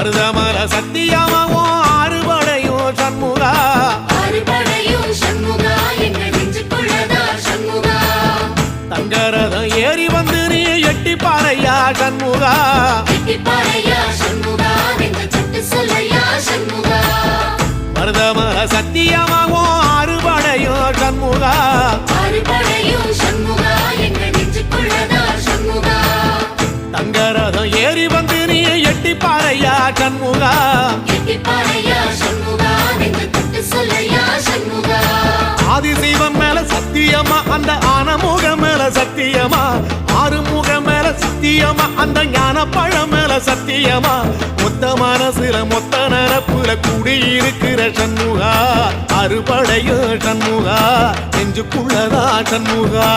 மருதமல சத்தியமாவும் ஆறுபடையும் சண்முகா தங்கரதம் ஏறி வந்து நீ எட்டி பாறையா சண்முகா மருதமல சத்தியமாவும் ஆறுபடையும் சண்முகா தங்கரதம் ஏறி வந்து நீ எட்டி பாறையா சண்முகா ஆதிசைவம் மேல சத்தியமா அந்த ஆனமுகம் மேல சத்தியமா ஆறுமுகம் மேல சத்தியமா அந்த ஞான பழம் மேல சத்தியமா மொத்த மனசுல மொத்த நரப்புல குடியிருக்கிற சண்முகா அறுபடையும் சண்முகா நெஞ்சுக்குள்ளதா சண்முகா